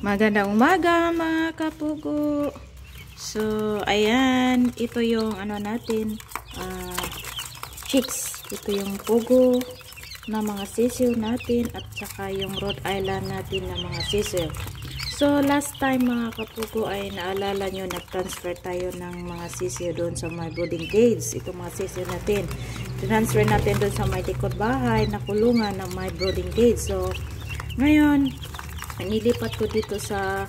Magandang umaga mga kapugo. So, ayan, ito yung ano natin, chicks. Ito yung pugo na mga sisiw natin at saka yung Rhode Island natin na mga sisiw. So, last time mga kapugo ay naalala nyo, nag-transfer tayo ng mga sisiw doon sa my brooding cage. Ito mga sisiw natin. Transfer natin doon sa may likod bahay na kulungan ng my brooding cage. So, ngayon, nilipat ko dito sa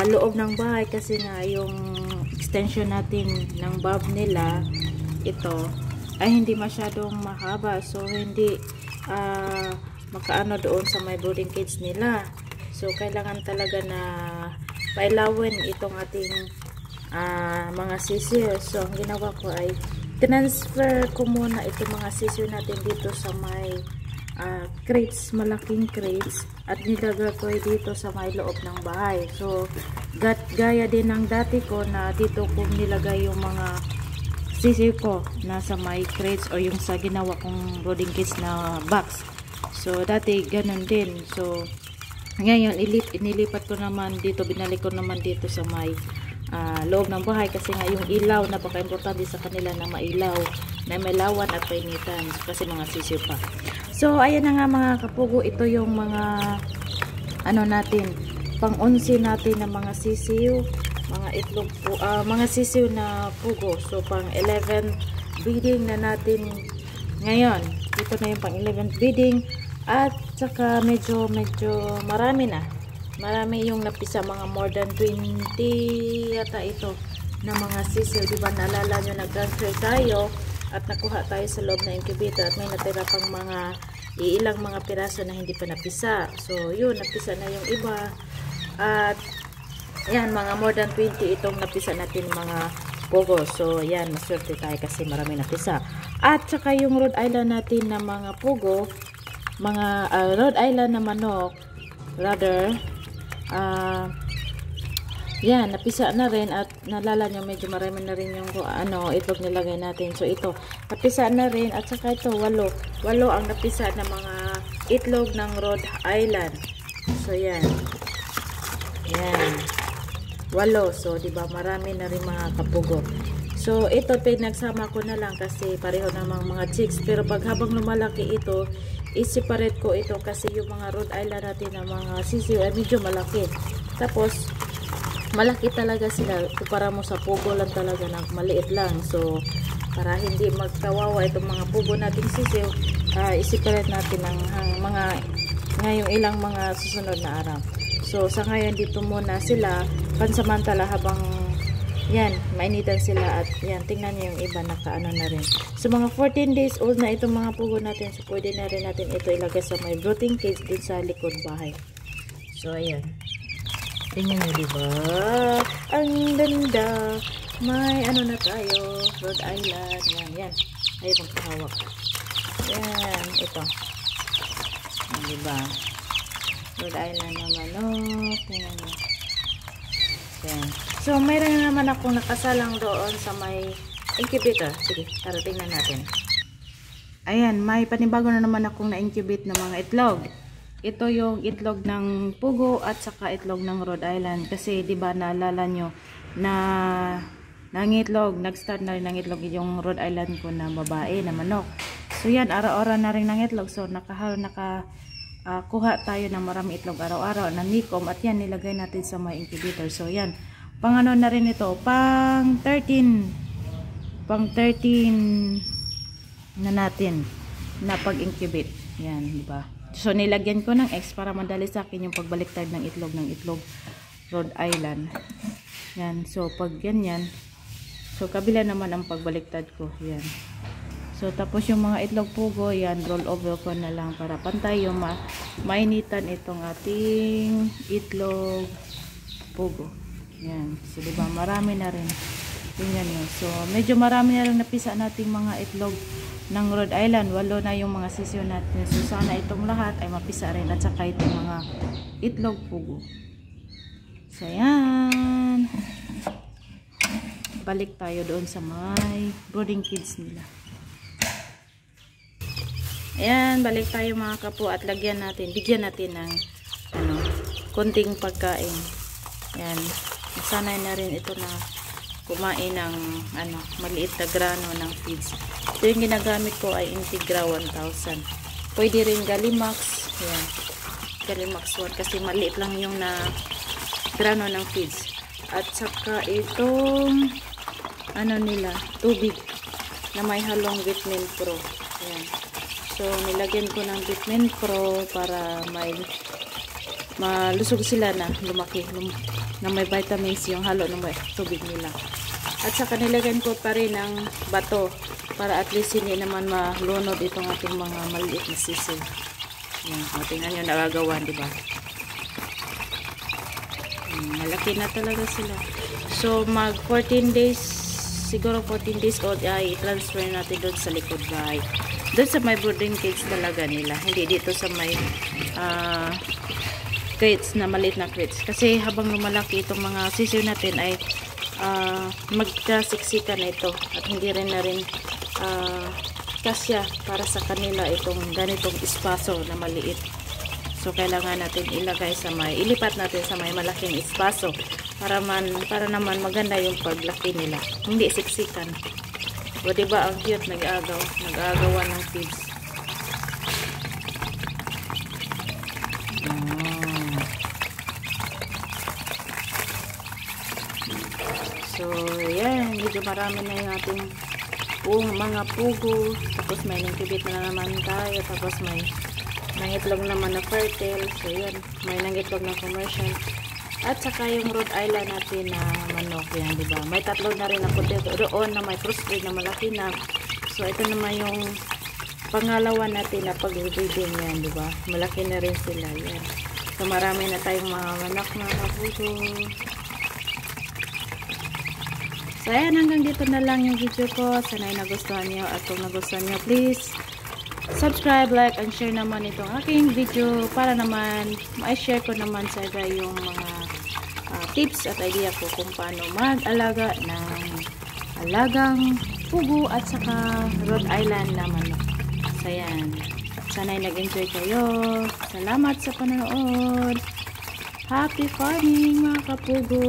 loob ng bahay kasi nga yung extension natin ng bulb nila ito ay hindi masyadong mahaba, so hindi makaano doon sa may brooding cage nila. So kailangan talaga na pailawin itong ating mga sisiw. So ang ginawa ko ay transfer ko muna itong mga sisiw natin dito sa may crates, malaking crates, at nilagay ko dito sa may loob ng bahay. So gaya din ng dati ko na dito ko nilagay yung mga sisiw ko nasa may crates o yung sa ginawa kong brooding cage na box. So dati ganun din. So ngayon inilipat ko naman dito, binalik ko naman dito sa may loob ng bahay kasi nga yung ilaw, napaka-importante sa kanila na mailaw, na may lawan at painitan kasi mga sisiw pa. So ayan na nga mga kapugo, ito yung mga ano natin, pang-11 natin na mga sisiw, mga itlog po, mga sisiw na pugo. So pang 11 breeding na natin ngayon. Ito na yung pang 11 breeding at saka medyo marami na. Marami yung napisa, mga more than 20 yata ito na mga sisiw. Diba naalala nyo, nag-transfer tayo at nakuha tayo sa loob na incubator at may natira pang mga ilang mga piraso na hindi pa napisa. So yun, napisa na yung iba at yan, mga more than 20 itong napisa natin mga pugo. So yan, maswerte tayo kasi marami napisa. At saka yung Rhode Island natin na mga pugo, mga Rhode Island na manok rather, yan, napisa na rin at nalala nyo medyo marami na rin yung itlog nilagay natin. So ito, napisa na rin at saka ito, 8 ang napisa na mga itlog ng Rhode Island. So yan, 8. So diba marami na rin mga kapugo. So ito pinagsama ko na lang kasi pareho namang mga chicks, pero pag habang lumalaki ito, i-separate ko ito kasi yung mga Rhode Island natin na mga sisiw ay medyo malaki. Tapos malaki talaga sila kumpara mo sa pugo lang talaga na maliit lang. So para hindi magkawawa itong mga pugo nating sisiw, i-separate natin ng mga ngayong ilang mga susunod na araw. So sa ngayon dito muna sila pansamantala habang yan, mainitan sila at yan, tingnan niyo yung iba nakaano na rin. So mga 14 days old na itong mga pugo natin, so pwede na rin natin ito ilagay sa may brooding cage dun sa likod bahay. So ayan, tingnan niyo diba, ang ganda. May ano na tayo, Rhode Island, yan, ay magkahawak. Yan, ito, diba, Rhode Island na manok, tingnan niyo. Yan. So, mayroon na naman akong nakasalang doon sa may incubator. Sige, tara tingnan natin. Ayan, may panibago na naman akong na-incubate ng mga itlog. Ito yung itlog ng pugo at saka itlog ng Rhode Island. Kasi, di ba naalala nyo na nangitlog, nag-start na rin ng itlog yung Rhode Island ko na babae, na manok. So, yan, araw-araw na rin ng itlog. So, kuha tayo ng marami itlog araw-araw na nikom at yan nilagay natin sa may incubator. So yan, pang ano na rin ito, pang 13 na natin na pag-incubate. Yan, diba? So nilagyan ko ng X para madali sa akin yung pagbaliktad ng itlog Rhode Island. Yan, so pag ganyan, so kabila naman ang pagbaliktad ko. Yan. So, tapos yung mga itlog pugo, yan, roll over ko na lang para pantay yung mainitan itong ating itlog pugo. Yan. So, diba, marami na rin. Tingnan nyo. So, medyo marami na rin napisa nating mga itlog ng Rhode Island. 8 na yung mga sisiw natin. So, sana itong lahat ay mapisa rin at saka itong mga itlog pugo. So, yan. Balik tayo doon sa may brooding cage nila. Ayan, balik tayo mga kapo at lagyan natin, bigyan natin ng konting pagkain. Yan. Nasanay na rin ito na kumain ng maliit na grano ng feeds. Ito yung ginagamit ko ay Integra 1000. Pwede rin Galimax. Yan. Galimax 1 kasi maliit lang yung na grano ng feeds. At saka itong nila, tubig na may halong Vitamin Pro. Ayan. So, nilagyan ko ng Vitamin Pro para malusog sila na lumaki, na may vitamins yung halo ng tubig nila. At saka nilagyan ko pa rin ng bato para at least hindi naman malunod itong ating mga maliit na sisiw. Ayan. O, tingnan nyo nagagawa, diba? Malaki na talaga sila. So, mag 14 days, siguro 14 days old, ay transfer natin doon sa likod bahay. Doon sa may brooding cage talaga nila. Hindi dito sa may crates na maliit na crates. Kasi habang lumalaki itong mga sisiw natin ay magkasiksikan na ito. At hindi rin na rin kasya para sa kanila itong ganitong espaso na maliit. So, kailangan natin ilipat natin sa may malaking espaso para naman maganda yung paglaki nila. Hindi siksikan. O, diba, ang cute, nag-aagawan ng feeds. So, yan. Medyo marami na yung ating mga pugo. Tapos may nangkibit na naman tayo. Tapos may nangitlog naman na fertile. So, yan. May nangitlog na commercial. At saka yung Rhode Island natin na manok. Yan, diba? May tatlo na rin ako dito. Doon na may crossbreed na malaki na. So, ito naman yung pangalawa natin na pag-breeding yan, diba? Malaki na rin sila. Yan. So, marami na tayong mga manok na pugo. So, ayan. Hanggang dito na lang yung video ko. Sana'y nagustuhan nyo. At kung nagustuhan nyo, please subscribe, like, and share naman itong aking video para naman ma-share ko naman sa iba yung mga tips at idea ko kung paano mag-alaga ng alagang pugo at saka Rhode Island na manok. So, yan. Sana'y nag-enjoy kayo. Salamat sa panonood. Happy farming mga kapugo!